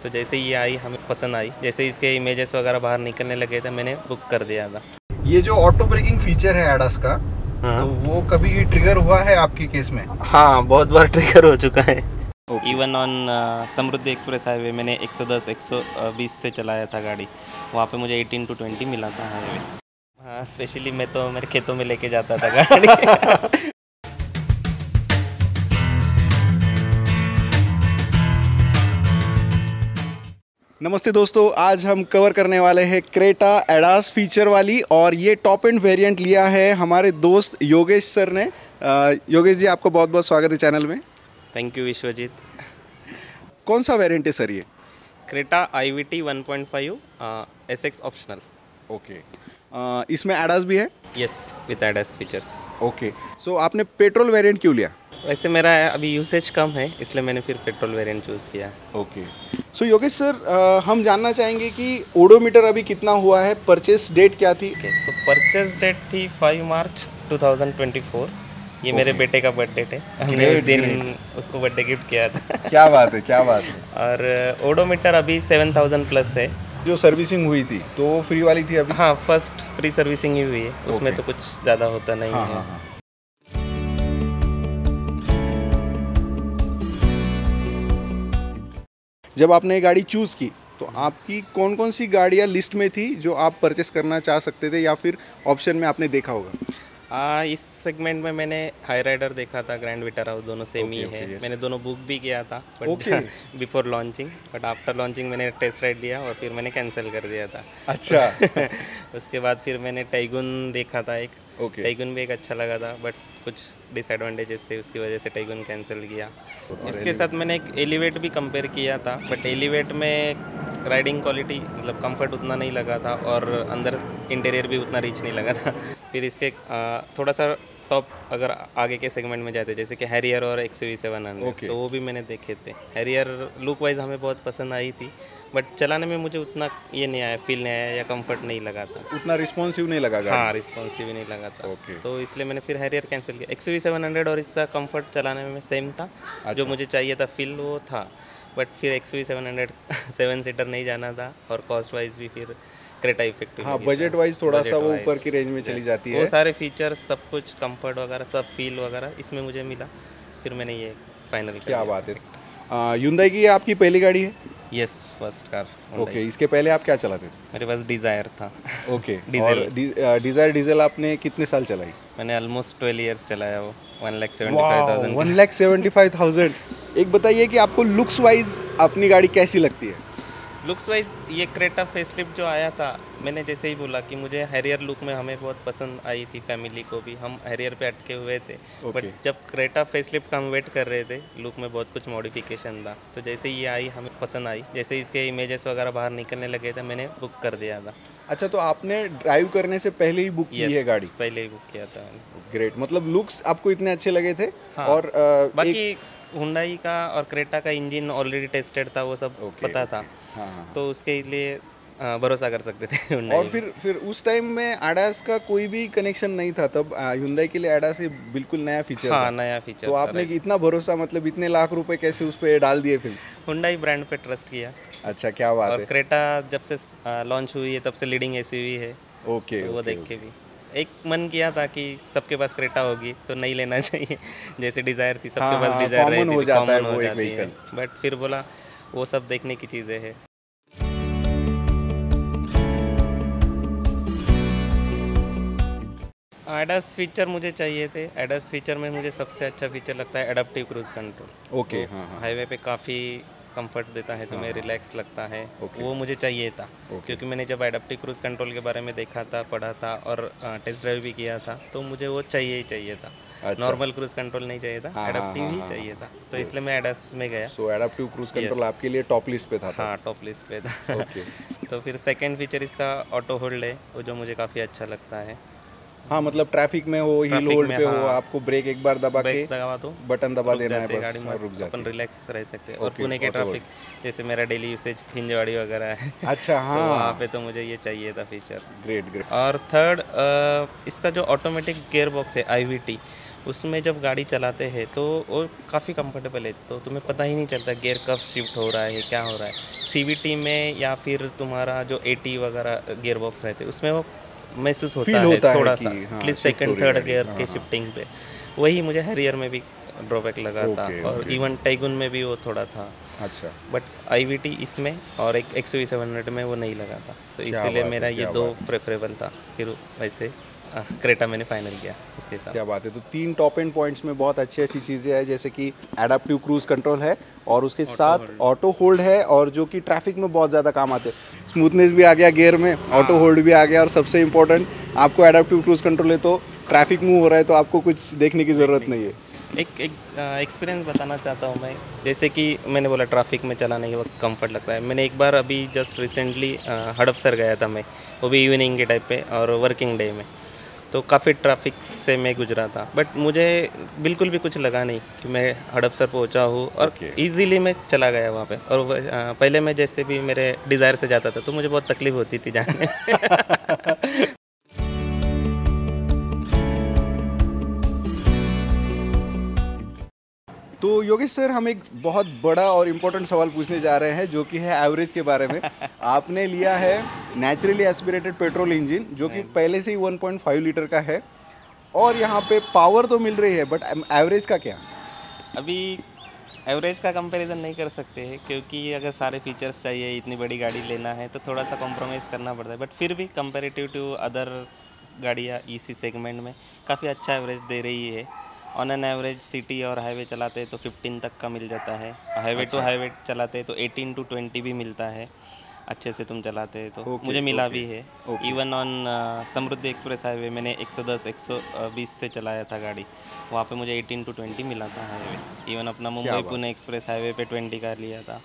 तो जैसे ये आई हमें पसंद आई, जैसे इसके इमेजेस वगैरह बाहर निकलने लगे थे मैंने बुक कर दिया था। ये जो ऑटो ब्रेकिंग फीचर है एडास का, तो वो कभी ट्रिगर हुआ है आपके केस में? हाँ, बहुत बार ट्रिगर हो चुका है। Even on Samriddhi express highway मैंने 110 120 से चलाया था गाड़ी, वहाँ पे मुझे 18 to 20 मिला था हाईवे। हाँ, स्पेशली मैं तो मेरे खेतों में लेके जाता था गाड़ी। नमस्ते दोस्तों, आज हम कवर करने वाले हैं क्रेटा एडास फीचर वाली, और ये टॉप एंड वेरिएंट लिया है हमारे दोस्त योगेश सर ने। योगेश जी, आपको बहुत बहुत स्वागत है चैनल में। Thank you Vishwajeet. कौन सा वेरिएंट है सर ये? Creta IVT 1.5 SX optional. Okay, इसमें एडास भी है? Yes, with ADAS features. Okay, so आपने पेट्रोल वेरिएंट क्यों लिया? वैसे मेरा अभी यूसेज कम है, इसलिए मैंने फिर पेट्रोल वेरिएंट चूज़ किया। ओके, सो योगेश सर, हम जानना चाहेंगे कि ओडोमीटर अभी कितना हुआ है, परचेस डेट क्या थी? तो परचेज डेट थी 5 मार्च 2024। ये मेरे बेटे का बर्थडे है, हमने उस दिन उसको बर्थडे गिफ्ट किया था। क्या बात है, क्या बात है। और ओडोमीटर अभी 7000 प्लस है। जो सर्विसिंग हुई थी तो वो फ्री वाली थी अभी? हाँ, फर्स्ट फ्री सर्विसिंग ही हुई है, उसमें तो कुछ ज़्यादा होता नहीं है। हाँ। जब आपने ये गाड़ी चूज़ की तो आपकी कौन कौन सी गाड़ियाँ लिस्ट में थी जो आप परचेस करना चाह सकते थे, या फिर ऑप्शन में आपने देखा होगा? इस सेगमेंट में मैंने हाई राइडर देखा था, ग्रैंड विटारा, दोनों सेम ही है। मैंने दोनों बुक भी किया था but before launching, but after launching मैंने टेस्ट राइड लिया और फिर मैंने कैंसिल कर दिया था। अच्छा। उसके बाद फिर मैंने टाइगुन देखा था एक। टाइगुन भी एक अच्छा लगा था, बट कुछ डिसएडवांटेजेस थे, उसकी वजह से टाइगुन कैंसिल किया। इसके साथ मैंने एक एलिवेट भी कंपेयर किया था, बट एलिवेट में राइडिंग क्वालिटी मतलब कंफर्ट उतना नहीं लगा था और अंदर इंटीरियर भी उतना रिच नहीं लगा था। फिर इसके थोड़ा सा टॉप अगर आगे के सेगमेंट में जाते जैसे कि हैरियर और XUV 700, तो वो भी मैंने देखे थे। हैरियर लुक वाइज हमें बहुत पसंद आई थी, बट चलाने में मुझे उतना ये नहीं आया, फील नहीं आया या कंफर्ट नहीं लगा था, उतना रिस्पॉन्सिव नहीं लगा गाड़ी? हाँ, रिस्पॉन्सिव नहीं लगा था। तो इसलिए मैंने फिर हैरियर कैंसिल किया। XUV 700 और इसका कंफर्ट चलाने में सेम था। जो मुझे चाहिए था फील वो था, बट फिर XUV 700 7 सीटर नहीं जाना था, और कॉस्ट वाइज भी फिर क्रेटा इफेक्टिव। हाँ, बजट वाइज थोड़ा सा वो ऊपर की रेंज में चली जाती है। वो सारे फीचर्स, सब कुछ, कंफर्ट वगैरह, सब फील वगैरह इसमें मुझे मिला, फिर मैंने ये फाइनल किया। क्या बात है। Hyundai की आपकी पहली गाड़ी है? Yes, first car. ओके, इसके पहले आप क्या चलाते थे? मेरे पास डिज़ायर था। Okay, diesel. डिज़ायर डीजल आपने कितने साल चलाई? मैंने ऑलमोस्ट 12 ईयर्स चलाया वो। 1,75,000। 1,75,000। एक बताइए कि आपको लुक्स वाइज अपनी गाड़ी कैसी लगती है? लुक्स वाइज ये क्रेटा फेसलिफ्ट जो आया था, मैंने जैसे ही बोला कि मुझे हैरियर लुक में हमें बहुत पसंद आई थी, फैमिली को भी, हम हैरियर पे अटके हुए थे। बट जब क्रेटा फेसलिफ्ट का हम वेट कर रहे थे, लुक में बहुत कुछ मॉडिफिकेशन था, तो जैसे ये आई हमें पसंद आई, जैसे इसके इमेजेस वगैरह बाहर निकलने लगे थे मैंने बुक कर दिया था। अच्छा, तो आपने ड्राइव करने से पहले ही बुक की है गाड़ी? पहले ही बुक किया था मैंने। ग्रेट, मतलब लुक्स आपको इतने अच्छे लगे थे। हाँ, और बाकी हुंडई का और क्रेटा का इंजन ऑलरेडी टेस्टेड था, वो सब पता था। हाँ। तो उसके लिए भरोसा कर सकते थे हुंडई। और फिर उस टाइम में एडास का कोई भी कनेक्शन नहीं था, तब Hyundai के लिए एडास ये बिल्कुल नया फीचर था। नया फीचर। तो आपने इतना भरोसा, मतलब इतने लाख रुपए कैसे उस पर डाल दिए फिर? हुंडई ब्रांड पे ट्रस्ट किया। अच्छा, क्या बात है। और क्रेटा जब से लॉन्च हुई है तब से लीडिंग SUV है। ओके, तो वो देख के भी एक मन किया था कि सबके पास क्रेटा होगी तो नहीं लेना चाहिए। जैसे डिज़ायर थी, सबके पास डिज़ायर रही थी, कॉमन हो जाती है, बट फिर बोला वो सब देखने की चीज़ें हैं। एडास फीचर मुझे चाहिए थे। एडास फीचर में मुझे सबसे अच्छा फीचर लगता है एडाप्टिव क्रूज कंट्रोल। ओके, हाँ। हाईवे पे काफ़ी कंफर्ट देता है, तुम्हें रिलैक्स लगता है। वो मुझे चाहिए था, क्योंकि मैंने जब एडाप्टिव क्रूज कंट्रोल के बारे में देखा था, पढ़ा था और टेस्ट ड्राइव भी किया था, तो मुझे वो चाहिए ही चाहिए था। नॉर्मल क्रूज कंट्रोल नहीं चाहिए था, एडाप्टिव ही चाहिए था, तो इसलिए मैं एडास में गया। सो एडाप्टिव क्रूज कंट्रोल आपके लिए टॉप लिस्ट पे था? हाँ, टॉप लिस्ट पे था। तो फिर सेकेंड फीचर इसका ऑटो होल्ड है, वो जो मुझे काफ़ी अच्छा लगता है। हाँ, मतलब ट्रैफिक में हो, हिल होल्ड पे हो, आपको ब्रेक एक बार दबा दो, बटन दबा देना है, बस गाड़ी मस्त रुक जाती है, अपन रिलैक्स रह सकते हैं। और पुणे के ट्रैफिक, जैसे मेरा डेली यूसेज हिंजवाड़ी वगैरह है। अच्छा, हाँ, तो वहाँ पे तो मुझे ये चाहिए था फीचर। ग्रेट। और थर्ड, इसका जो ऑटोमेटिक गियर बॉक्स है IVT, उसमें जब गाड़ी चलाते हैं तो वो काफ़ी कंफर्टेबल है, तो तुम्हें पता ही नहीं चलता गियर कब शिफ्ट हो रहा है, क्या हो रहा है। सीवीटी में या फिर तुम्हारा जो एटी वगैरह गियर बॉक्स रहते हैं उसमें वो महसूस होता है थोड़ा सा, एटलीस्ट सेकंड थर्ड गियर के शिफ्टिंग पे। वही मुझे हैरियर में भी ड्रॉबैक लगा था, और इवन टाइगुन में भी वो थोड़ा था। अच्छा, बट आईवीटी इसमें और एक XUV 700 में वो नहीं लगा था, तो इसीलिए मेरा ये दो प्रेफरेबल था। फिर वैसे क्रेटा मैंने फाइनल किया इसके साथ। क्या बात है। तो 3 टॉप एंड पॉइंट्स में बहुत अच्छी अच्छी चीज़ें हैं, जैसे कि एडाप्टिव क्रूज कंट्रोल है और उसके साथ ऑटो होल्ड है, और जो कि ट्रैफिक में बहुत ज़्यादा काम आते हैं। स्मूथनेस भी आ गया गियर में, ऑटो होल्ड भी आ गया, और सबसे इम्पोर्टेंट आपको एडाप्टिव क्रूज कंट्रोल है, तो ट्रैफिक मूव हो रहा है तो आपको कुछ देखने की ज़रूरत नहीं है। एक एक्सपीरियंस बताना चाहता हूँ मैं, जैसे कि मैंने बोला ट्रैफिक में चलाने के वक्त कंफर्ट लगता है। मैंने एक बार अभी जस्ट रिसेंटली हड़पसर गया था मैं, वो भी इवनिंग के टाइप पे और वर्किंग डे में, तो काफ़ी ट्रैफिक से मैं गुजरा था, बट मुझे बिल्कुल भी कुछ लगा नहीं कि मैं हड़पसर पहुंचा हूँ, और इजीली मैं चला गया वहाँ पे। और पहले मैं जैसे भी मेरे डिज़ायर से जाता था तो मुझे बहुत तकलीफ होती थी जाने में। तो योगेश सर, हम एक बहुत बड़ा और इम्पोर्टेंट सवाल पूछने जा रहे हैं, जो कि है एवरेज के बारे में। आपने लिया है नेचुरली एस्पिरेटेड पेट्रोल इंजन, जो कि पहले से ही 1.5 लीटर का है, और यहाँ पे पावर तो मिल रही है, बट एवरेज का क्या? अभी एवरेज का कंपैरिजन नहीं कर सकते हैं, क्योंकि अगर सारे फीचर्स चाहिए, इतनी बड़ी गाड़ी लेना है तो थोड़ा सा कॉम्प्रोमाइज़ करना पड़ता है, बट फिर भी कंपैरेटिव टू अदर गाड़ियाँ इसी सेगमेंट में काफ़ी अच्छा एवरेज दे रही है। ऑन एन एवरेज सिटी और हाईवे चलाते हैं तो 15 तक का मिल जाता है, हाईवे टू हाईवे चलाते हैं तो 18 to 20 भी मिलता है, अच्छे से तुम चलाते हैं तो। मुझे मिला भी है। Even on Samriddhi express highway मैंने 110 120 से चलाया था गाड़ी, वहाँ पे मुझे 18 to 20 मिला था हाईवे। इवन अपना मुंबई पुणे एक्सप्रेस हाईवे पे 20 का लिया था।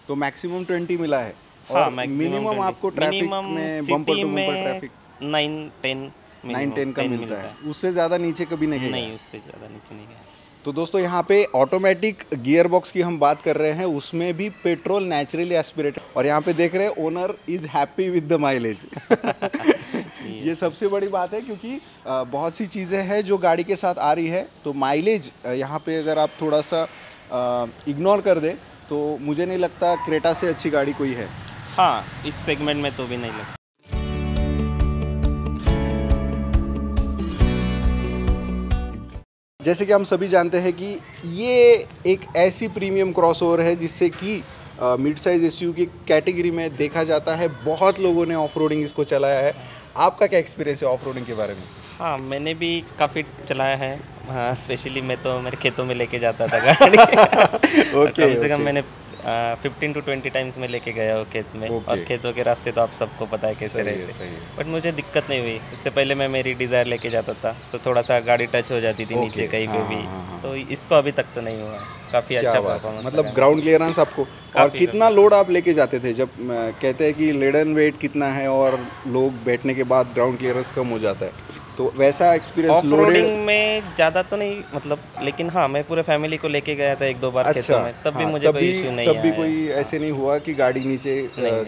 तो मैक्सिमम 20 मिला है? हाँ, मिनिमम आपको ट्रैफिक में बम्पर टू बम्पर ट्रैफिक 9-10 9-10 का मिलता है, उससे ज़्यादा नीचे कभी नहीं? नहीं, उससे ज़्यादा नीचे नहीं गया। तो दोस्तों, यहाँ पे ऑटोमेटिक गियर बॉक्स की हम बात कर रहे हैं, उसमें भी पेट्रोल नेचुरली एस्पिरेटेड, और यहाँ पे देख रहे हैं owner is happy with the mileage. ये सबसे बड़ी बात है, क्योंकि बहुत सी चीज़ें हैं जो गाड़ी के साथ आ रही है, तो माइलेज यहाँ पे अगर आप थोड़ा सा इग्नोर कर दे तो मुझे नहीं लगता क्रेटा से अच्छी गाड़ी कोई है। हाँ, इस सेगमेंट में तो भी नहीं लगता। जैसे कि हम सभी जानते हैं कि ये एक ऐसी प्रीमियम क्रॉसओवर है जिससे कि मिड साइज एसयूवी की कैटेगरी में देखा जाता है। बहुत लोगों ने ऑफ रोडिंग इसको चलाया है। आपका क्या एक्सपीरियंस है ऑफ रोडिंग के बारे में? हाँ, मैंने भी काफ़ी चलाया है। हाँ, स्पेशली मैं तो मेरे खेतों में लेके जाता था गाड़ी। कम से कम मैंने 15 to 20 टाइम्स में लेके गया हो खेत में। और खेतों के रास्ते तो आप सबको पता है कैसे रहते हैं, बट मुझे दिक्कत नहीं हुई। इससे पहले मैं मेरी डिज़ायर लेके जाता था तो थोड़ा सा गाड़ी टच हो जाती थी नीचे कहीं पे भी, तो इसको अभी तक तो नहीं हुआ। काफ़ी अच्छा परफॉर्मेंस, मतलब ग्राउंड क्लियरेंस आपको। और कितना लोड आप लेके जाते थे? जब कहते हैं कि लेडन वेट कितना है और लोग बैठने के बाद ग्राउंड क्लियरेंस कम हो जाता है, तो वैसा एक्सपीरियंस? ऑफ रोडिंग में ज़्यादा तो नहीं, मतलब, लेकिन हाँ, मैं पूरे फैमिली को लेके गया था 1-2 बार खेतों में, तब भी मुझे कोई इशू नहीं आया। तब भी कोई ऐसे नहीं हुआ कि गाड़ी नीचे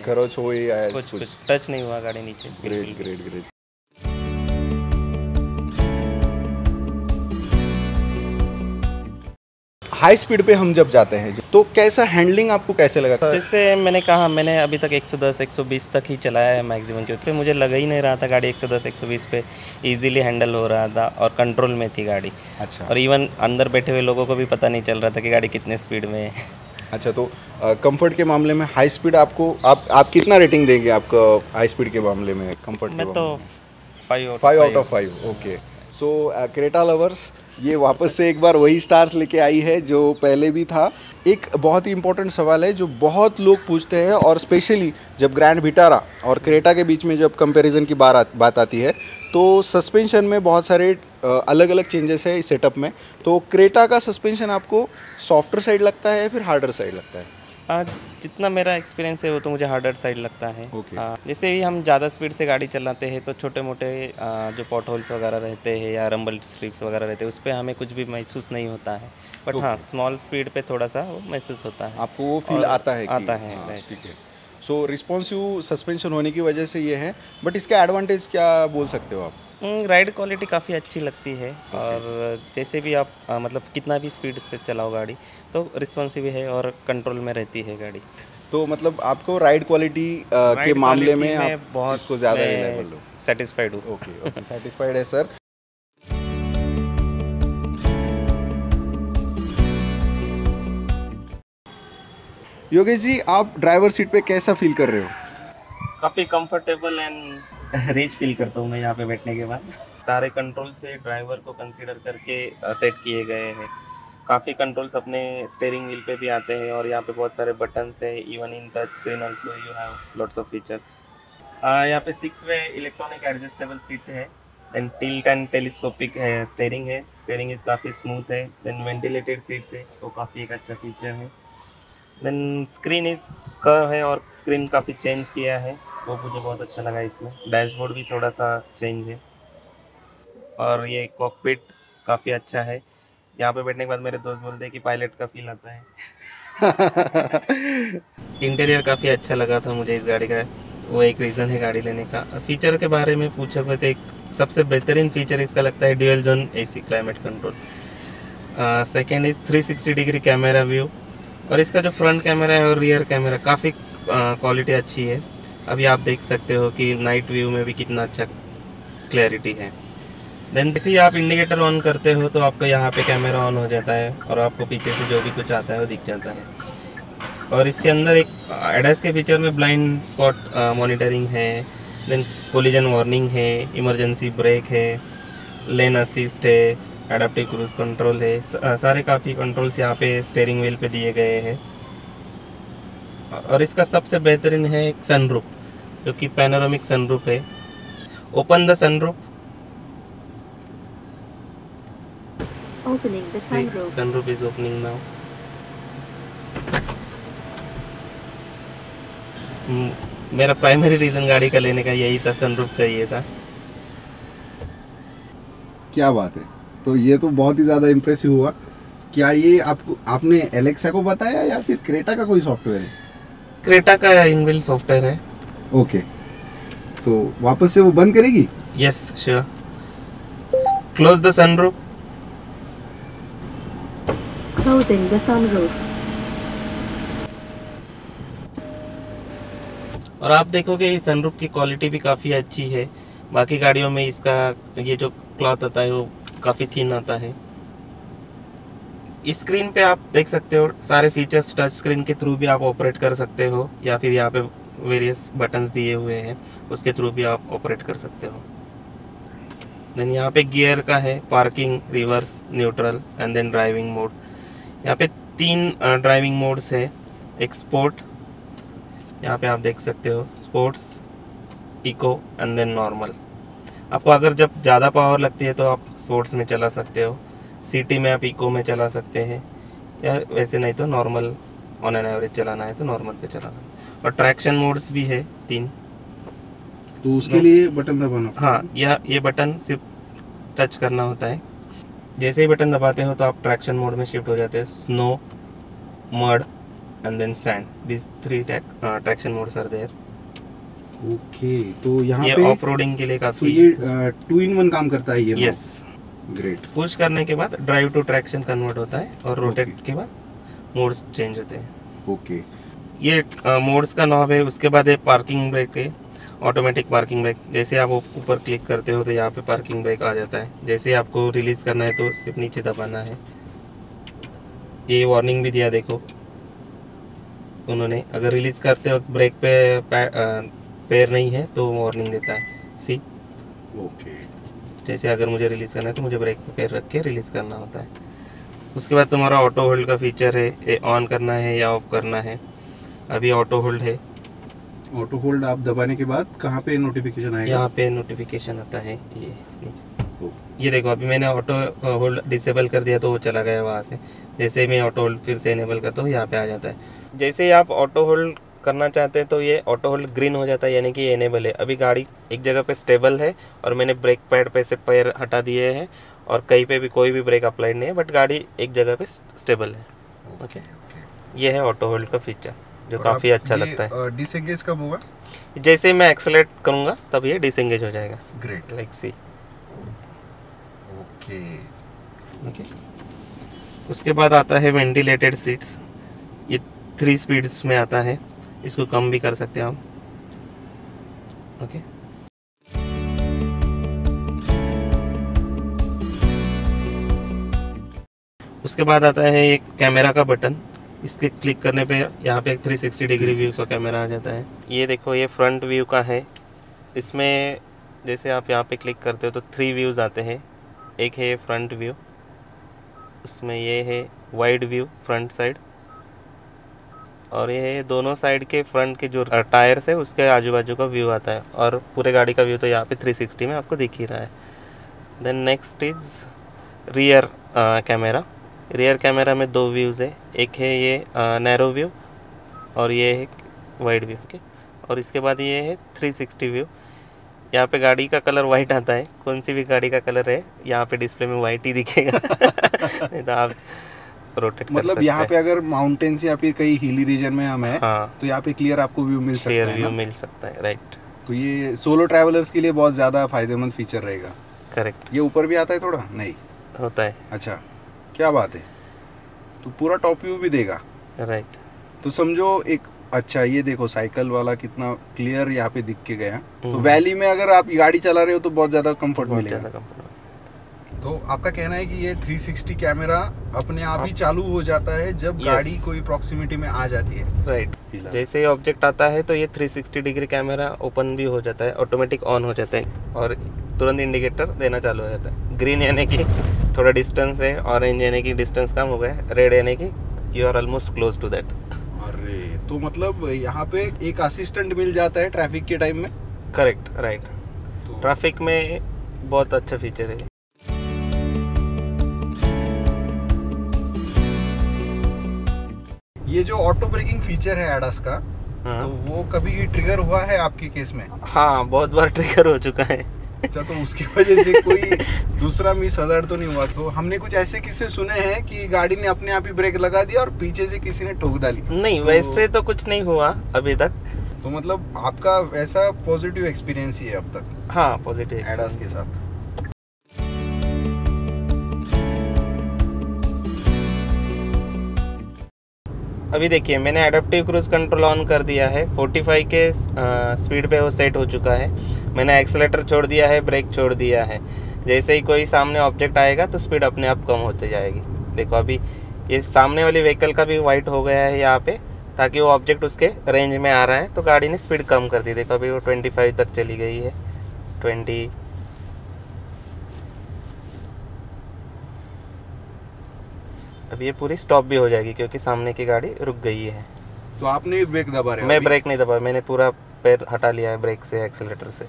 खरोच हो या कुछ टच नहीं हुआ गाड़ी नीचे। Great great great. High speed पे हम जब जाते हैं तो कैसा हैंडलिंग आपको कैसे लगा था? जैसे मैंने कहा, मैंने अभी तक 110 120 तक ही चलाया है मैक्सिमम, क्योंकि मुझे लगा ही नहीं रहा था गाड़ी 110 120 पे इजीली हैंडल हो रहा था और कंट्रोल में थी गाड़ी। अच्छा। और इवन अंदर बैठे हुए लोगों को भी पता नहीं चल रहा था कि गाड़ी कितने स्पीड में है। अच्छा, तो कंफर्ट के मामले में हाई स्पीड आपको आप कितना रेटिंग देंगे आपका हाई स्पीड के मामले में? कंफर्ट मैं तो 5 out of 5। Okay. So Creta lovers, ये वापस से एक बार वही स्टार्स लेके आई है जो पहले भी था। एक बहुत ही इंपॉर्टेंट सवाल है जो बहुत लोग पूछते हैं, और स्पेशली जब ग्रैंड विटारा और क्रेटा के बीच में जब कंपैरिजन की बात आती है, तो सस्पेंशन में बहुत सारे अलग अलग चेंजेस है इस सेटअप में। तो क्रेटा का सस्पेंशन आपको सॉफ्टर साइड लगता है या फिर हार्डर साइड लगता है? जितना मेरा एक्सपीरियंस है वो तो मुझे हार्डर साइड लगता है। जैसे ही हम ज़्यादा स्पीड से गाड़ी चलाते हैं तो छोटे मोटे जो पॉट होल्स वगैरह रहते हैं या रंबल स्ट्रिप्स वगैरह रहते हैं, उस पर हमें कुछ भी महसूस नहीं होता है, बट हाँ, स्मॉल स्पीड पे थोड़ा सा वो महसूस होता है। आपको वो फील आता है? आता है। ठीक है। सो रिस्पॉन्सिव सस्पेंशन होने की वजह से ये है, बट इसका एडवांटेज क्या बोल सकते हो आप? राइड क्वालिटी काफ़ी अच्छी लगती है और जैसे भी आप मतलब कितना भी स्पीड से चलाओ गाड़ी तो रिस्पॉन्सिव है और कंट्रोल में रहती है गाड़ी। तो मतलब आपको राइड क्वालिटी के मामले में आप बहुत इसको ज़्यादा रिलायबल हो? सेटिस्फाइड हूँ। ओके ओके, सेटिस्फाइड है सर। योगेश जी, आप ड्राइवर सीट पे कैसा फील कर रहे हो? काफ़ी कंफर्टेबल एंड रिच फील करता हूँ मैं यहाँ पे बैठने के बाद। सारे कंट्रोल से ड्राइवर को कंसीडर करके सेट किए गए हैं। काफ़ी कंट्रोल्स अपने स्टीयरिंग व्हील पे भी आते हैं और यहाँ पे बहुत सारे बटन्स हैं। Even in touch screen also you have lots of features. यहाँ पे 6 वे इलेक्ट्रॉनिक एडजस्टेबल सीट है। देन टिल्ट एंड टेलीस्कोपिक है स्टीयरिंग है। स्टीयरिंग इज काफ़ी स्मूथ है। देन वेंटिलेटेड सीट्स है, तो काफ़ी एक अच्छा फीचर है। देन स्क्रीन इज कर्व है और स्क्रीन काफ़ी चेंज किया है, वो मुझे बहुत अच्छा लगा इसमें। डैशबोर्ड भी थोड़ा सा चेंज है और ये कॉकपिट काफ़ी अच्छा है। यहाँ पे बैठने के बाद मेरे दोस्त बोलते हैं कि पायलट का फील आता है। इंटीरियर काफ़ी अच्छा लगा था मुझे इस गाड़ी का, वो एक रीज़न है गाड़ी लेने का। फीचर के बारे में पूछा गया तो एक सबसे बेहतरीन फीचर इसका लगता है dual zone AC climate control. Second is 360 degree camera view, और इसका जो फ्रंट कैमरा है और रियर कैमरा काफ़ी क्वालिटी अच्छी है। अभी आप देख सकते हो कि नाइट व्यू में भी कितना अच्छा क्लैरिटी है। देन जैसे ही आप इंडिकेटर ऑन करते हो तो आपका यहाँ पे कैमरा ऑन हो जाता है और आपको पीछे से जो भी कुछ आता है वो दिख जाता है। और इसके अंदर एक एडास के फीचर में ब्लाइंड स्पॉट मॉनिटरिंग है, देन कोलिजन वार्निंग है, इमरजेंसी ब्रेक है, लेन असिस्ट है, एडाप्टिव क्रूज कंट्रोल है। सारे काफ़ी कंट्रोल्स यहाँ पे स्टीयरिंग व्हील पे दिए गए हैं। और इसका सबसे बेहतरीन है एक सनरूफ, जो कि पैनोरामिक सनरूफ है। Open the sunroof. Opening the sunroof. Sunroof is opening now. मेरा प्राइमरी रीज़न गाड़ी का लेने का यही था, सनरूफ चाहिए था। क्या बात है, तो ये तो बहुत ही ज़्यादा इम्प्रेसिव हुआ। क्या ये आपने एलेक्सा को बताया या फिर क्रेटा का कोई सॉफ्टवेयर है? क्रेटा का इनबिल्ट सॉफ्टवेयर है। ओके, तो वापस से वो बंद करेगी? Yes sure. Close the sunroof. Closing the sunroof. और आप देखोगे इस सनरूफ की क्वालिटी भी काफ़ी अच्छी है। बाकी गाड़ियों में इसका ये जो क्लॉथ आता है वो काफ़ी थिन आता है। इस स्क्रीन पे आप देख सकते हो सारे फीचर्स टच स्क्रीन के थ्रू भी आप ऑपरेट कर सकते हो, या फिर यहाँ पे वेरियस बटन्स दिए हुए हैं उसके थ्रू भी आप ऑपरेट कर सकते हो। देन यहाँ पे गियर का है, parking, reverse, neutral and then driving mode. यहाँ पे 3 ड्राइविंग मोड्स है। एक स्पोर्ट, यहाँ पे आप देख सकते हो sports, eco and then normal. आपको अगर जब ज़्यादा पावर लगती है तो आप स्पोर्ट्स में चला सकते हो, सिटी में आप इको में चला सकते हैं, या वैसे नहीं तो नॉर्मल ऑन एन एवरेज चलाना है तो नॉर्मल पे चला सकते हैं। और ट्रैक्शन मोड्स भी है 3। तो उसके लिए बटन दबाना? हाँ, या ये बटन सिर्फ टच करना होता है। जैसे ही बटन दबाते हो तो आप ट्रैक्शन मोड में शिफ्ट हो जाते हैं। Snow, mud and then sand, this 3 traction modes are there. Okay, तो यहाँ ये पे ऑफ रोडिंग के लिए काफ़ी, तो ये 2 in 1 काम करता है ये? Yes, great. पुश करने के बाद ड्राइव टू ट्रैक्शन कन्वर्ट होता है और रोटेट के बाद मोड्स चेंज होते हैं। ओके, ये मोड्स का नॉब है। उसके बाद ये पार्किंग ब्रेक है, ऑटोमेटिक पार्किंग ब्रेक। जैसे आप ऊपर क्लिक करते हो तो यहाँ पे पार्किंग ब्रेक आ जाता है। जैसे आपको रिलीज करना है तो सिर्फ नीचे दबाना है। ये वार्निंग भी दिया देखो उन्होंने, अगर रिलीज करते वक्त ब्रेक पे पैर नहीं है तो वार्निंग देता है। सी, ओके, जैसे अगर मुझे रिलीज करना है तो मुझे ब्रेक पे पैर रख के रिलीज करना होता है। उसके बाद तुम्हारा ऑटो होल्ड का फीचर है, ये ऑन करना है या ऑफ करना है। अभी ऑटो होल्ड है। ऑटो होल्ड आप दबाने के बाद कहाँ पे नोटिफिकेशन आएगा? यहाँ पे नोटिफिकेशन आता है, ये नीचे। ये देखो अभी मैंने ऑटो होल्ड डिसेबल कर दिया तो वो चला गया वहाँ से। जैसे ही मैं ऑटो होल्ड फिर से इनेबल करता हूँ यहाँ पे आ जाता है। जैसे ही आप ऑटो होल्ड करना चाहते हैं तो ये ऑटो होल्ड ग्रीन हो जाता है, यानी कि ये इनेबल है। अभी गाड़ी एक जगह पे स्टेबल है और मैंने ब्रेक पैड पे से पैर हटा दिए हैं और कहीं पे भी कोई भी ब्रेक अप्लाइड नहीं है, बट गाड़ी एक जगह पे स्टेबल है। ओके, ये है ऑटो होल्ड का फीचर। जो काफ़ी अच्छा लगता है। डिसएंगेज कब होगा? जैसे मैं एक्सेलेरेट करूँगा तब ये डिसएंगेज हो जाएगा। ग्रेट, लाइक सी। ओके। उसके बाद आता है वेंटिलेटेड सीट्स। ये 3 स्पीड्स में आता है, इसको कम भी कर सकते हैं हम। ओके। उसके बाद आता है एक कैमरा का बटन। इसके क्लिक करने पे यहाँ पे एक 360 डिग्री व्यू का कैमरा आ जाता है। ये देखो, ये फ्रंट व्यू का है। इसमें जैसे आप यहाँ पे क्लिक करते हो तो 3 व्यूज़ आते हैं। एक है फ्रंट व्यू, उसमें ये है वाइड व्यू फ्रंट साइड, और ये है दोनों साइड के फ्रंट के जो टायर्स है उसके आजू बाजू का व्यू आता है, और पूरे गाड़ी का व्यू तो यहाँ पे 360 में आपको दिख ही रहा है। Then next is rear camera. Rear camera में 2 व्यूज़ है, एक है ये नैरो व्यू और ये है वाइड व्यू। ओके। और इसके बाद ये है 360 व्यू। यहाँ पे गाड़ी का कलर वाइट आता है, कौन सी भी गाड़ी का कलर है यहाँ पे डिस्प्ले में वाइट ही दिखेगा। नहीं तो आप रोटेट मतलब यहाँ पे अगर माउंटेन्स या फिर कहीं हिली रीजन में हम हैं, हाँ, तो यहाँ पे क्लियर आपको व्यू मिल सकता है। क्लियर व्यू मिल सकता है, राइट। तो ये सोलो ट्रैवलर्स के लिए बहुत ज़्यादा फायदेमंद फीचर रहेगा। करेक्ट। ये ऊपर भी आता है थोड़ा? नहीं होता है। अच्छा, क्या बात है। तो पूरा टॉप व्यू भी देगा, राइट। तो समझो एक, अच्छा ये देखो साइकिल वाला कितना क्लियर यहाँ पे दिख के गया। तो वैली में अगर आप गाड़ी चला रहे हो तो बहुत ज़्यादा कंफर्ट मिलेगा। तो आपका कहना है कि ये 360 कैमरा अपने आप ही चालू हो जाता है जब गाड़ी कोई प्रॉक्सिमिटी में आ जाती है? राइट। जैसे ही ऑब्जेक्ट आता है तो ये 360 डिग्री कैमरा ओपन भी हो जाता है, ऑटोमेटिक ऑन हो जाता है और तुरंत इंडिकेटर देना चालू हो जाता है। ग्रीन यानी कि थोड़ा डिस्टेंस है, ऑरेंज यानी कि डिस्टेंस कम हो गया, रेड यानी कि you are almost close to that. अरे, तो मतलब यहाँ पे एक असिस्टेंट मिल जाता है ट्रैफिक के टाइम में? Correct, right. ट्रैफिक में बहुत अच्छा फीचर है। ये जो ऑटो ब्रेकिंग फीचर है एडास का, तो वो कभी ट्रिगर हुआ है आपके केस में? हाँ, बहुत बार ट्रिगर हो चुका है। अच्छा, तो उसकी वजह से कोई दूसरा मिस हज़ार्ड तो नहीं हुआ? तो हमने कुछ ऐसे किस्से सुने हैं कि गाड़ी ने अपने आप ही ब्रेक लगा दिया और पीछे से किसी ने ठोक डाली। नहीं, तो वैसे तो कुछ नहीं हुआ अभी तक। तो मतलब आपका वैसा पॉजिटिव एक्सपीरियंस ही है अब तक? हाँ, पॉजिटिव एडास के साथ। अभी देखिए, मैंने एडाप्टिव क्रूज कंट्रोल ऑन कर दिया है। 45 के स्पीड पे वो सेट हो चुका है। मैंने एक्सेलेरेटर छोड़ दिया है, ब्रेक छोड़ दिया है। जैसे ही कोई सामने ऑब्जेक्ट आएगा तो स्पीड अपने आप कम होते जाएगी। देखो, अभी ये सामने वाली व्हीकल का भी वाइट हो गया है यहाँ पे, ताकि वो ऑब्जेक्ट उसके रेंज में आ रहा है, तो गाड़ी ने स्पीड कम कर दी। देखो, अभी वो 25 तक चली गई है, 20। अब ये पूरी स्टॉप भी हो जाएगी क्योंकि सामने की गाड़ी रुक गई है। तो आपने ब्रेक दबा रहे हो? मैं ब्रेक नहीं दबा, मैंने पूरा पैर हटा लिया है ब्रेक से, एक्सेलेरेटर से।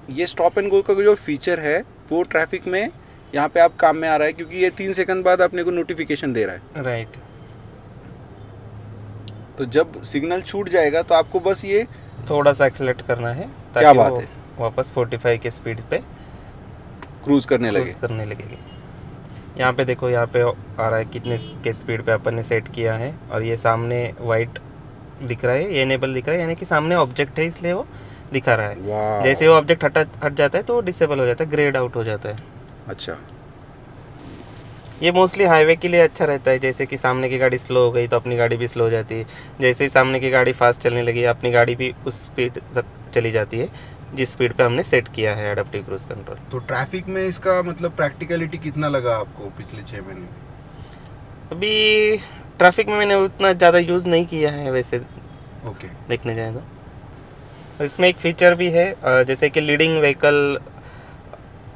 ये स्टॉप एंड गो का जो फीचर है वो ट्रैफिक में यहाँ पे आप काम में आ रहा है, क्योंकि ये 3 सेकंड बाद अपने को नोटिफिकेशन दे रहा है। राइट। तो जब सिग्नल छूट जाएगा तो आपको बस ये थोड़ा सा एक्सेलेरेट करना है ताकि क्या बात है, वापस 45 के स्पीड पे क्रूज करने लगेगी। यहाँ पे देखो, यहाँ पे आ रहा है कितने के स्पीड पे अपन ने सेट किया है, और ये सामने वाइट दिख रहा है, ये इनेबल दिख रहा है, यानी कि सामने ऑब्जेक्ट है इसलिए वो दिखा रहा है। जैसे वो ऑब्जेक्ट हट जाता है तो डिसेबल हो जाता है, ग्रेड आउट हो जाता है। अच्छा, ये मोस्टली हाईवे के लिए अच्छा रहता है। जैसे कि सामने की गाड़ी स्लो हो गई तो अपनी गाड़ी भी स्लो हो जाती है, जैसे ही सामने की गाड़ी फास्ट चलने लगी अपनी गाड़ी भी उस स्पीड तक चली जाती है जिस स्पीड पे हमने सेट किया है एडाप्टिव क्रूज कंट्रोल। तो ट्रैफिक में इसका मतलब प्रैक्टिकलिटी कितना लगा आपको पिछले 6 महीने में? अभी ट्रैफिक में मैंने उतना ज़्यादा यूज़ नहीं किया है वैसे, ओके। देखने जाए तो इसमें एक फीचर भी है, जैसे कि लीडिंग व्हीकल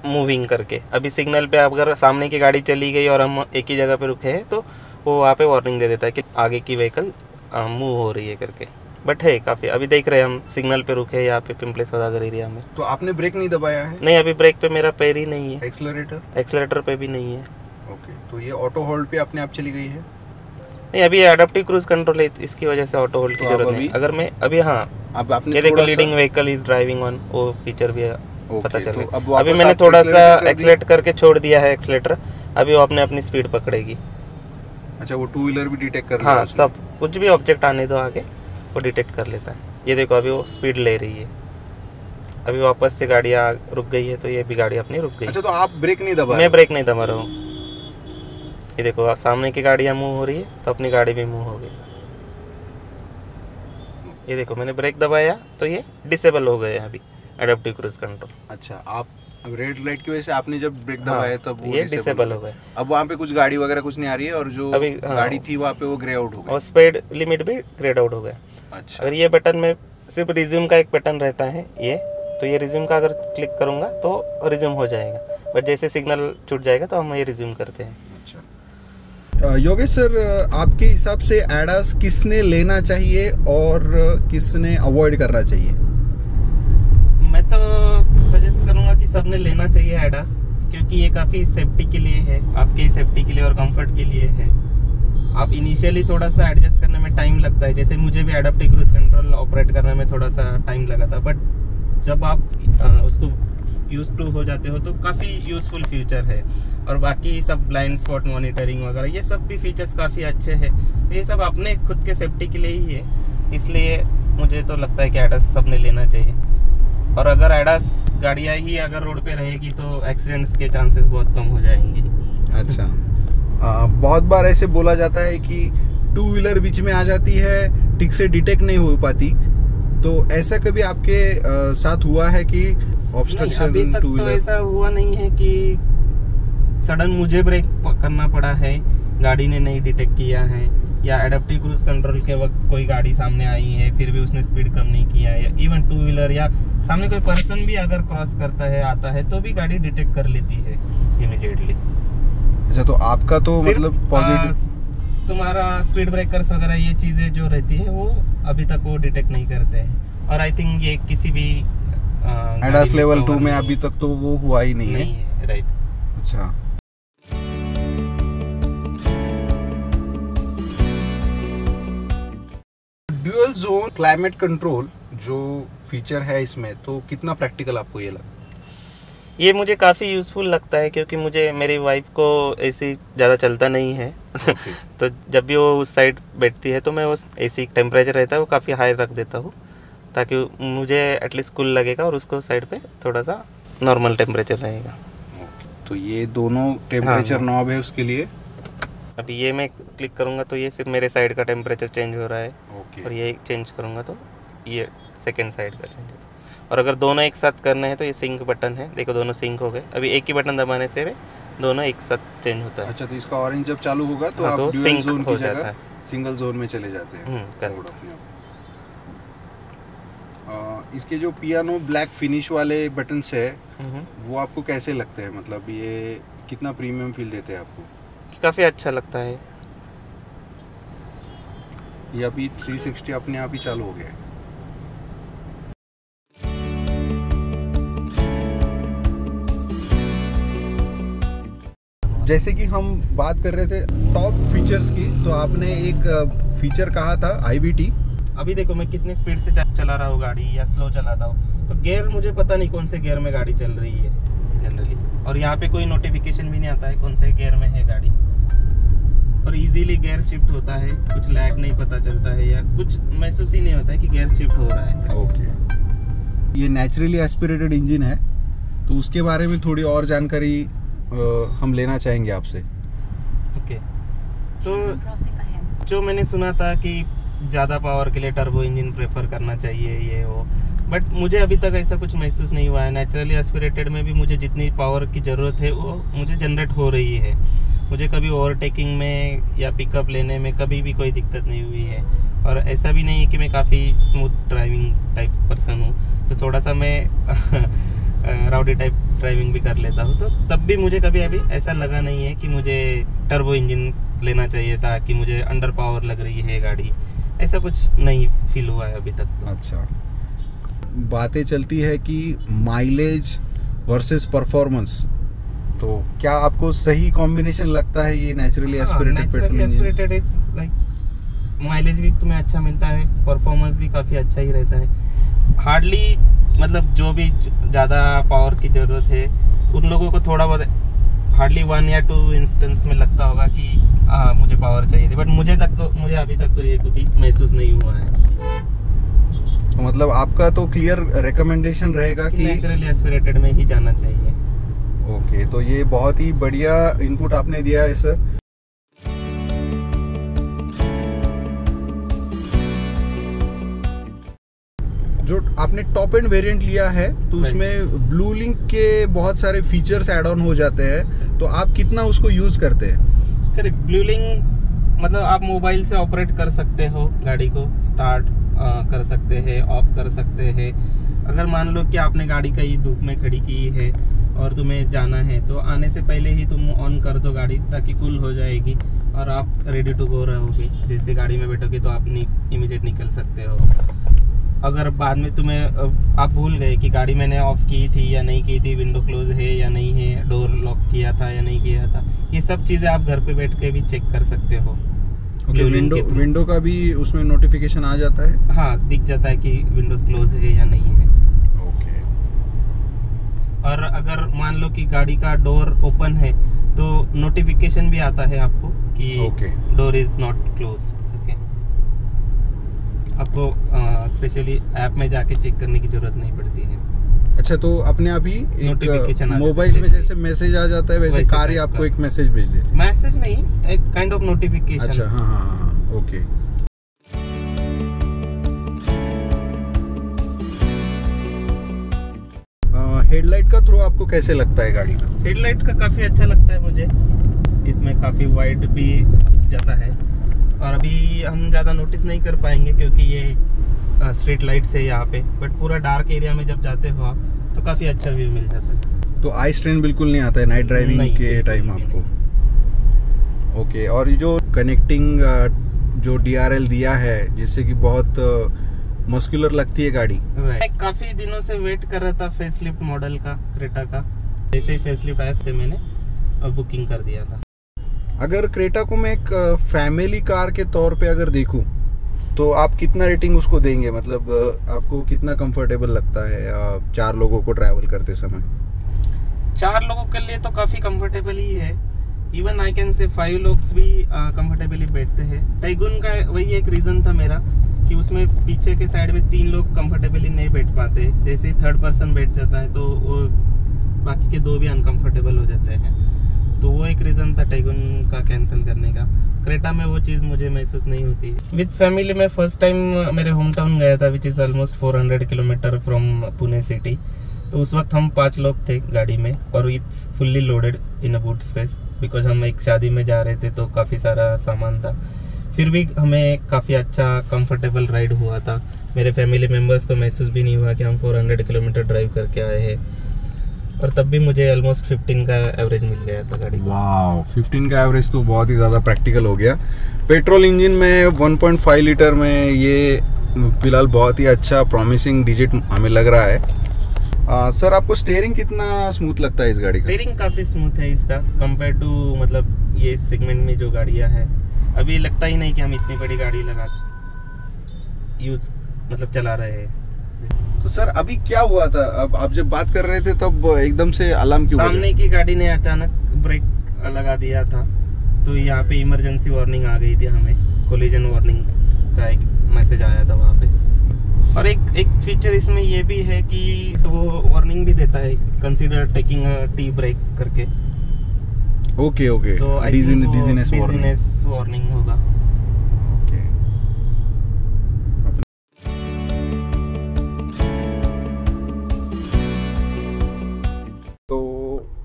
मूविंग करके। अभी सिग्नल पे अगर सामने की गाड़ी चली गई और हम एक ही जगह पे रुके हैं तो वो वहाँ पे वार्निंग दे देता है कि आगे की व्हीकल मूव हो रही है करके। बट है काफ़ी, अभी देख रहे हैं हम सिग्नल पे रुके यहाँ पे पिंपले सौदागर एरिया में। तो आपने ब्रेक नहीं दबाया है? नहीं, अभी ब्रेक पे मेरा पैर ही नहीं है। एक्सेलरेटर पे भी नहीं है। ओके, तो ये ऑटो होल्ड पे अपने आप चली गई है? नहीं, अभी एडाप्टिव क्रूज कंट्रोल है, इसकी वजह से ऑटो होल्ड की जरूरत नहीं। अगर मैं अभी, हाँ, अब आपने ये देखो leading vehicle is driving on, वो फीचर भी पता चल तो गया। अभी मैंने थोड़ा सा एक्सेलेरेट करके छोड़ दिया है एक्सेलेरेटर, अभी वो अपने अपनी स्पीड पकड़ेगी। अच्छा, वो 2 व्हीलर भी डिटेक्ट कर हाँ, सब कुछ भी ऑब्जेक्ट आने दो आगे वो डिटेक्ट कर लेता है। ये देखो अभी वो स्पीड ले रही है, अभी वापस से गाड़ी रुक गई है, तो ये भी गाड़ी अपनी रुक गई। अच्छा, तो आप ब्रेक नहीं दबा? मैं ब्रेक नहीं दबा रहा हूँ। ये देखो सामने की गाड़ियाँ मूव हो रही है तो अपनी गाड़ी भी मूव हो गई। ये देखो मैंने ब्रेक दबाया तो ये डिसेबल हो गया अभी एडेप्टिव क्रूज कंट्रोल। अच्छा, आप रेड लाइट की वजह से आपने जब ब्रेक दबाया तब वो ये डिसेबल हो गया। अब वहाँ पे कुछ गाड़ी वगैरह कुछ नहीं आ रही है और जो अभी गाड़ी थी वहाँ पे वो ग्रे आउट हो गई और स्पीड लिमिट भी ग्रेड आउट हो गया। अच्छा, अगर ये बटन में सिर्फ रिज्यूम का एक बटन रहता है ये, तो ये रिज्यूम का अगर क्लिक करूँगा तो रिज्यूम हो जाएगा, बट जैसे सिग्नल छूट जाएगा तो हम ये रिज्यूम करते हैं। अच्छा, योगेश सर, आपके हिसाब से एडास किसने लेना चाहिए और किसने अवॉइड करना चाहिए? मैं तो सजेस्ट करूंगा कि सबने लेना चाहिए एडास, क्योंकि ये काफ़ी सेफ्टी के लिए है, आपके सेफ्टी के लिए और कंफर्ट के लिए है। आप इनिशियली थोड़ा सा एडजस्ट करने में टाइम लगता है, जैसे मुझे भी एडेप्टिव क्रूज कंट्रोल ऑपरेट करने में थोड़ा सा टाइम लगा था, बट जब आप उसको यूज टू हो जाते हो तो काफ़ी यूज़फुल फीचर है। और बाकी सब ब्लाइंड स्पॉट मॉनिटरिंग वगैरह ये सब भी फीचर्स काफ़ी अच्छे हैं, तो ये सब अपने खुद के सेफ्टी के लिए ही है, इसलिए मुझे तो लगता है कि एडास सबने लेना चाहिए। और अगर एडास गाड़ियाँ ही अगर रोड पे रहेगी तो एक्सीडेंट्स के चांसेस बहुत कम हो जाएंगे। अच्छा, बहुत बार ऐसे बोला जाता है कि 2 व्हीलर बीच में आ जाती है, ठीक से डिटेक्ट नहीं हो पाती, तो ऐसा कभी आपके साथ हुआ है कि ऑब्स्ट्रक्शन? अभी तक तो ऐसा हुआ नहीं है कि सडन मुझे ब्रेक करना पड़ा है, गाड़ी ने नहीं डिटेक्ट किया है, या एडेप्टिव क्रूज कंट्रोल के वक्त कोई गाड़ी सामने आई है फिर भी उसने स्पीड कम नहीं किया, या इवन 2 व्हीलर या सामने कोई पर्सन भी अगर क्रॉस करता है आता है तो भी गाड़ी डिटेक्ट कर लेती है इमीडिएटली। अच्छा, तो आपका तो मतलब पॉजिटिव, तुम्हारा स्पीड ब्रेकर्स वगैरह ये चीज़ें जो रहती है वो अभी तक वो डिटेक्ट नहीं करते हैं, और आई थिंक ये किसी भी एडास लेवल 2 में अभी तक तो वो हुआ ही नहीं है। राइट। अच्छा, ड्यूअल जोन क्लाइमेट कंट्रोल जो फीचर है इसमें, तो कितना प्रैक्टिकल आपको ये लगा? ये मुझे काफ़ी यूज़फुल लगता है, क्योंकि मुझे मेरी वाइफ को एसी ज़्यादा चलता नहीं है तो जब भी वो उस साइड बैठती है तो मैं उस एसी टेम्परेचर रहता है वो काफ़ी हाई रख देता हूँ, ताकि मुझे एटलीस्ट कूल लगेगा और उसको साइड पे थोड़ा सा नॉर्मल टेम्परेचर रहेगा। तो ये दोनों टेम्परेचर नॉब है उसके लिए। अभी ये मैं क्लिक करूँगा तो ये सिर्फ मेरे साइड का टेम्परेचर चेंज हो रहा है, और ये चेंज करूँगा तो ये सेकेंड साइड का चेंज होगा। और अगर दोनों एक साथ करने हैं तो ये सिंक बटन है, देखो दोनों सिंक हो गए। अभी एक ही बटन दबाने से दोनों एक साथ चेंज होता है। अच्छा, तो इसका ऑरेंज जब चालू होगा तो आप तो ड्यूअल जोन की हो जाता जगह है, सिंगल जोन में चले जाते हैं। इसके जो पियानो ब्लैक फिनिश वाले बटन्स है वो आपको कैसे लगते हैं? मतलब ये कितना प्रीमियम फील देते हैं आपको? काफ़ी अच्छा लगता है। ये अभी 360 अपने आप ही चालू हो गया है। जैसे कि हम बात कर रहे थे टॉप फीचर्स की, तो आपने एक फीचर कहा था IVT। अभी देखो मैं कितनी स्पीड से चला रहा हूँ गाड़ी या स्लो चलाता हूँ, तो गियर मुझे पता नहीं कौन से गियर में गाड़ी चल रही है जनरली, और यहाँ पे कोई नोटिफिकेशन भी नहीं आता है कौन से गियर में है गाड़ी, और इजीली गियर शिफ्ट होता है, कुछ लैग नहीं पता चलता है या कुछ महसूस ही नहीं होता है कि गियर शिफ्ट हो रहा है। ओके, ये नेचुरली एस्पिरेटेड इंजन है, तो उसके बारे में थोड़ी और जानकारी हम लेना चाहेंगे आपसे। ओके, तो जो मैंने सुना था कि ज़्यादा पावर के लिए टर्बो इंजन प्रेफर करना चाहिए ये वो, बट मुझे अभी तक ऐसा कुछ महसूस नहीं हुआ है। नेचुरली एस्पिरेटेड में भी मुझे जितनी पावर की ज़रूरत है वो मुझे जनरेट हो रही है। मुझे कभी ओवरटेकिंग में या पिकअप लेने में कभी भी कोई दिक्कत नहीं हुई है, और ऐसा भी नहीं है कि मैं काफ़ी स्मूथ ड्राइविंग टाइप पर्सन हूँ, तो थोड़ा सा मैं राउडी टाइप ड्राइविंग भी कर लेता हूँ, तो तब भी मुझे कभी अभी ऐसा लगा नहीं है कि मुझे टर्बो इंजन लेना चाहिए था, कि मुझे अंडर पावर लग रही है गाड़ी, ऐसा कुछ नहीं फील हुआ है अभी तक तो। अच्छा, बातें चलती है कि माइलेज वर्सेस परफॉर्मेंस, तो क्या आपको सही कॉम्बिनेशन लगता है ये naturally aspirated petrol engine? Like mileage भी तुम्हें अच्छा मिलता है, परफॉर्मेंस भी काफ़ी अच्छा ही रहता है। हार्डली मतलब जो भी ज़्यादा पावर की ज़रूरत है उन लोगों को थोड़ा बहुत हार्डली 1 या 2 इंस्टेंस में लगता होगा कि मुझे पावर चाहिए थी, बट मुझे अभी तक तो ये कभी महसूस नहीं हुआ है। तो मतलब आपका तो क्लियर रिकमेंडेशन रहेगा कि नेचुरली एस्पिरेटेड में ही जाना चाहिए। ओके, तो ये बहुत ही बढ़िया इनपुट आपने दिया है सर। जो आपने टॉप एंड वेरिएंट लिया है तो उसमें ब्लू लिंक के बहुत सारे फीचर्स ऐड ऑन हो जाते हैं, तो आप कितना उसको यूज करते हैं? करेक्ट, ब्लू लिंक मतलब आप मोबाइल से ऑपरेट कर सकते हो, गाड़ी को स्टार्ट कर सकते हैं, ऑफ कर सकते हैं। अगर मान लो कि आपने गाड़ी कहीं धूप में खड़ी की है और तुम्हें जाना है तो आने से पहले ही तुम ऑन कर दो गाड़ी, ताकि कूल हो जाएगी और आप रेडी टू गो रहोगे। जैसे गाड़ी में बैठोगे तो आप इमीडिएट निकल सकते हो। अगर बाद में तुम्हें आप भूल गए कि गाड़ी मैंने ऑफ की थी या नहीं की थी, विंडो क्लोज है या नहीं है, डोर लॉक किया था या नहीं किया था, ये सब चीज़ें आप घर पे बैठ के भी चेक कर सकते हो। विंडो का भी उसमें नोटिफिकेशन आ जाता है? हाँ, दिख जाता है कि विंडोज क्लोज है या नहीं है। ओके। और अगर मान लो कि गाड़ी का डोर ओपन है तो नोटिफिकेशन भी आता है आपको कि डोर इज नॉट क्लोज। आपको स्पेशली ऐप में जाके चेक करने की जरूरत नहीं पड़ती है। अच्छा, तो अपने आप ही नोटिफिकेशन मोबाइल में जैसे मैसेज आ जाता है वैसे कार ही आपको एक मैसेज भेज देती है? मैसेज नहीं, एक काइंड ऑफ नोटिफिकेशन। अच्छा, हाँ, ओके। हेडलाइट का थ्रो आपको कैसे लगता है गाड़ी का? हेडलाइट का काफ़ी अच्छा लगता है मुझे, इसमें काफ़ी वाइड भी जाता है और अभी हम ज़्यादा नोटिस नहीं कर पाएंगे क्योंकि ये स्ट्रीट लाइट्स है यहाँ पे, बट पूरा डार्क एरिया में जब जाते हो आप तो काफ़ी अच्छा व्यू मिल जाता है। तो आई स्ट्रेन बिल्कुल नहीं आता है नाइट ड्राइविंग के टाइम आपको? ओके। और ये जो कनेक्टिंग जो DRL दिया है जिससे कि बहुत मस्कुलर लगती है गाड़ी। मैं काफ़ी दिनों से वेट कर रहा था फेसलिफ्ट मॉडल का, क्रेटा का। जैसे ही फेसलिफ्ट ऐप से मैंने बुकिंग कर दिया था। अगर क्रेटा को मैं एक फैमिली कार के तौर पे अगर देखूं तो आप कितना रेटिंग उसको देंगे? मतलब आपको कितना कंफर्टेबल लगता है 4 लोगों को ट्रैवल करते समय? 4 लोगों के लिए तो काफ़ी कंफर्टेबल ही है। इवन आई कैन से 5 लोग भी कंफर्टेबली बैठते हैं। टाइगून का वही एक रीज़न था मेरा कि उसमें पीछे के साइड में 3 लोग कंफर्टेबली नहीं बैठ पाते। जैसे ही 3rd पर्सन बैठ जाता है तो वो बाकी के 2 भी अनकंफर्टेबल हो जाते हैं। तो वो एक रीज़न था टाइगून का कैंसिल करने का। क्रेटा में वो चीज़ मुझे महसूस नहीं होती। विद फैमिली में फर्स्ट टाइम मेरे होम टाउन गया था, which is almost 400 kilometre from Pune city. तो उस वक्त हम 5 लोग थे गाड़ी में और it's fully loaded in a boot space, because हम एक शादी में जा रहे थे तो काफ़ी सारा सामान था। फिर भी हमें काफ़ी अच्छा कंफर्टेबल राइड हुआ था। मेरे फैमिली मेम्बर्स को महसूस भी नहीं हुआ कि हम 400 किलोमीटर ड्राइव करके आए हैं। और तब भी मुझे ऑलमोस्ट 15 का एवरेज मिल गया था गाड़ी। वाह, 15 का एवरेज तो बहुत ही ज़्यादा प्रैक्टिकल हो गया। पेट्रोल इंजन में 1.5 लीटर में ये फिलहाल बहुत ही अच्छा प्रॉमिसिंग डिजिट हमें लग रहा है। सर, आपको स्टीयरिंग कितना स्मूथ लगता है इस गाड़ी का? स्टीयरिंग काफ़ी स्मूथ है इसका कंपेयर टू मतलब ये इस सेगमेंट में जो गाड़ियाँ हैं। अभी लगता ही नहीं कि हम इतनी बड़ी गाड़ी लगा मतलब चला रहे हैं। तो सर अभी क्या हुआ था? अब आप जब बात कर रहे थे तब एकदम से अलार्म क्यों? सामने की गाड़ी ने अचानक ब्रेक लगा दिया था तो यहाँ पे इमरजेंसी वार्निंग आ गई थी हमें। कोलिजन वार्निंग का एक मैसेज आया था वहाँ पे। और एक फीचर इसमें ये भी है कि वो वार्निंग भी देता है, consider taking a tea break करके। ओके। तो डिजीनेस वार्निंग होगा।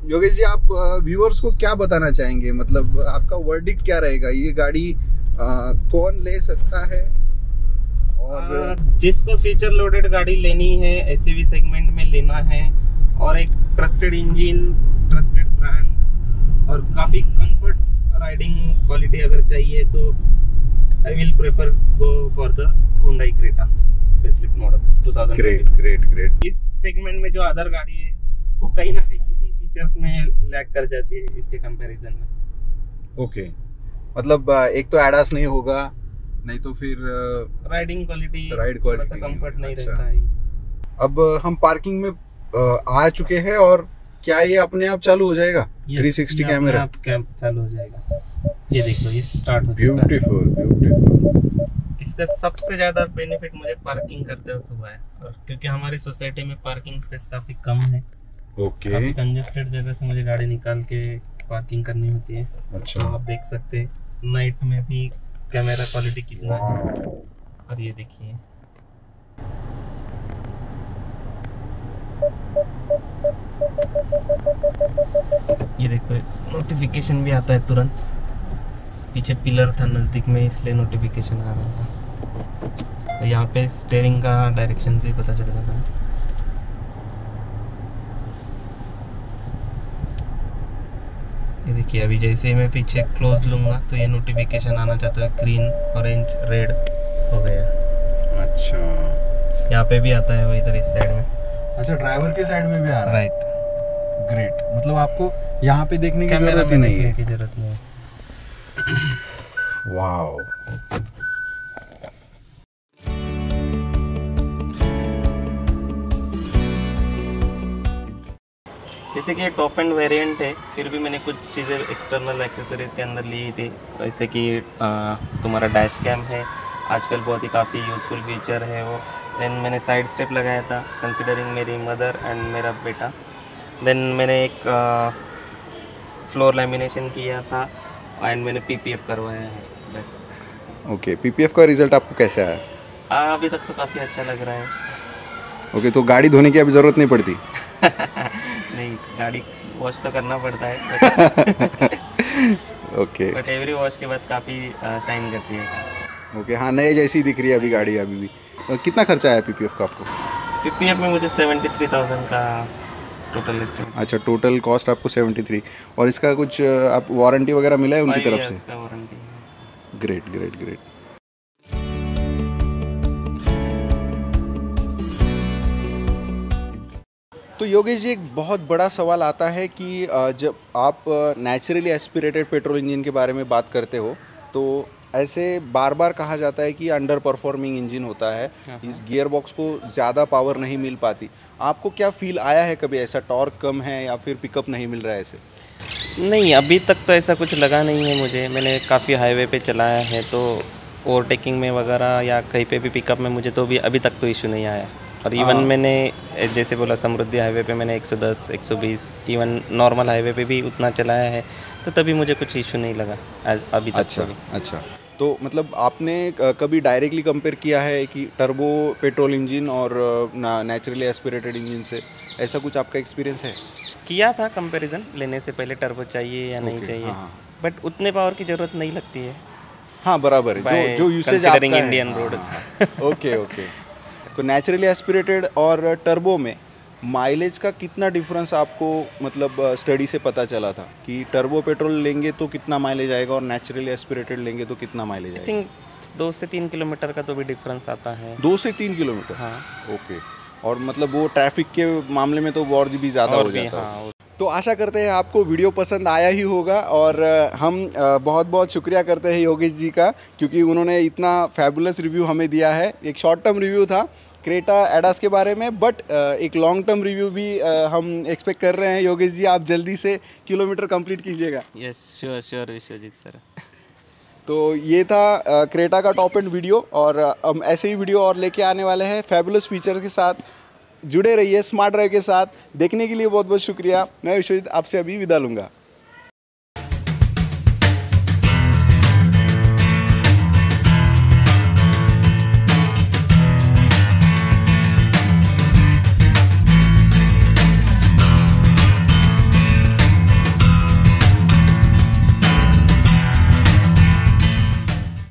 योगेश जी, आप व्यूअर्स को क्या बताना चाहेंगे? मतलब आपका वर्डिक्ट क्या रहेगा? ये गाड़ी कौन ले सकता है? और जिसको फीचर लोडेड गाड़ी लेनी है, एसयूवी सेगमेंट में लेना है और एक ट्रस्टेड इंजन, ट्रस्टेड ब्रांड और काफ़ी कंफर्ट राइडिंग क्वालिटी अगर चाहिए तो I will prefer go for the Hyundai Creta facelift model 2020। Great. इस सेगमेंट में जो अदर गाड़ी है वो कहीं ना कहीं में लैग कर जाती है इसके कंपैरिजन में। ओके, मतलब एक तो एडास नहीं होगा, नहीं तो फिर राइड क्वालिटी थोड़ा सा कंफर्ट नहीं रहता है। अब हम पार्किंग में आ चुके हैं और क्या ये अपने आप चालू हो जाएगा? 360 कैमरा। आप कैंप चालू हो जाएगा। ये देखो ये स्टार्ट हो चुका है। Beautiful beautiful. इसका सबसे ज्यादा बेनिफिट मुझे पार्किंग करते वक्त हुआ है, और क्योंकि हमारी सोसाइटी में पार्किंग स्पेस काफी कम है। ओके। काफी कंजेस्टेड जगह से मुझे गाड़ी निकाल के पार्किंग करनी होती है। अच्छा। तो आप देख सकते हैं नाइट में भी कैमरा क्वालिटी कितना है। और ये देखिए ये देखो नोटिफिकेशन भी आता है तुरंत। पीछे पिलर था नज़दीक में इसलिए नोटिफिकेशन आ रहा था। और यहाँ पे स्टीयरिंग का डायरेक्शन भी पता चल रहा था। ये देखिए अभी जैसे ही मैं पीछे क्लोज लूँगा तो ये नोटिफिकेशन आना चाहता है, ग्रीन ऑरेंज रेड हो गया। अच्छा, यहाँ पे भी आता है वो इधर इस साइड में। अच्छा ड्राइवर के साइड में भी आ रहा है। राइट। ग्रेट, मतलब आपको यहाँ पे देखने की कैमरा जरूरत ही में नहीं देखने है। की जरूरत नहीं है। वाओ। जैसे कि ये टॉप एंड वेरिएंट है, फिर भी मैंने कुछ चीज़ें एक्सटर्नल एक्सेसरीज के अंदर ली थी। जैसे कि तुम्हारा डैश कैम है, आजकल बहुत ही काफ़ी यूज़फुल फीचर है वो। देन मैंने साइड स्टेप लगाया था कंसिडरिंग मेरी मदर एंड मेरा बेटा। देन मैंने एक फ्लोर लैमिनेशन किया था एंड मैंने पीपीएफ करवाया है बस। ओके, पीपीएफ का रिजल्ट आपको कैसे आया? अभी तक तो काफ़ी अच्छा लग रहा है। ओके, तो गाड़ी धोने की अभी ज़रूरत नहीं पड़ती? नहीं, गाड़ी वॉश तो करना पड़ता है ओके। बट एवरी वॉश के बाद काफ़ी शाइन करती है। ओके, हाँ नए जैसी दिख रही है अभी गाड़ी अभी भी। कितना खर्चा आया पीपीएफ का आपको? पीपीएफ में मुझे 73,000 का टोटल एस्टिमेट। अच्छा, टोटल कॉस्ट आपको 73। और इसका कुछ आप वारंटी वगैरह मिला है उनकी तरफ से? वारंटी है। Great great great. तो योगेश जी, एक बहुत बड़ा सवाल आता है कि जब आप नेचुरली एस्पिरेटेड पेट्रोल इंजन के बारे में बात करते हो तो ऐसे बार बार कहा जाता है कि अंडर परफॉर्मिंग इंजन होता है, इस गियर बॉक्स को ज़्यादा पावर नहीं मिल पाती। आपको क्या फील आया है कभी ऐसा, टॉर्क कम है या फिर पिकअप नहीं मिल रहा है ऐसे? नहीं, अभी तक तो ऐसा कुछ लगा नहीं है मुझे। मैंने काफ़ी हाईवे पे चलाया है तो ओवरटेकिंग में वगैरह या कहीं पे भी पिकअप में मुझे तो भी अभी तक तो इशू नहीं आया। और इवन मैंने जैसे बोला समृद्धि हाईवे पे मैंने 110 120 इवन नॉर्मल हाईवे पे भी उतना चलाया है, तो तभी मुझे कुछ इशू नहीं लगा अभी तक। अच्छा अच्छा, तो मतलब आपने कभी डायरेक्टली कंपेयर किया है कि टर्बो पेट्रोल इंजन और नेचुरली एस्पिरेटेड इंजन से, ऐसा कुछ आपका एक्सपीरियंस है? किया था कंपैरिजन, लेने से पहले टर्बो चाहिए या नहीं चाहिए। बट उतने पावर की ज़रूरत नहीं लगती है। हाँ बराबर है, जो यूसेज आपका है इंडियन रोड्स। Okay okay. तो नेचुरली एस्पिरेटेड और टर्बो में माइलेज का कितना डिफरेंस आपको मतलब स्टडी से पता चला था कि टर्बो पेट्रोल लेंगे तो कितना माइलेज आएगा और नेचुरली एस्पिरेटेड लेंगे तो कितना माइलेज आएगा? आई थिंक 2 से 3 किलोमीटर का तो भी डिफरेंस आता है। 2 से 3 किलोमीटर? हाँ। ओके। और मतलब वो ट्रैफिक के मामले में तो और भी ज़्यादा हो जाता है। हाँ। तो आशा करते हैं आपको वीडियो पसंद आया ही होगा, और हम बहुत बहुत शुक्रिया करते हैं योगेश जी का, क्योंकि उन्होंने इतना फैबुलस रिव्यू हमें दिया है। एक शॉर्ट टर्म रिव्यू था क्रेटा एडास के बारे में, बट एक लॉन्ग टर्म रिव्यू भी हम एक्सपेक्ट कर रहे हैं। योगेश जी, आप जल्दी से किलोमीटर कंप्लीट कीजिएगा। Yes, sure Vishwajeet sir. तो ये था क्रेटा का टॉप एंड वीडियो, और हम ऐसे ही वीडियो और लेके आने वाले हैं फैबुलस फीचर के साथ। जुड़े रहिए स्मार्ट ड्राइव के साथ। देखने के लिए बहुत बहुत शुक्रिया। मैं विश्वजीत आपसे अभी विदा लूँगा।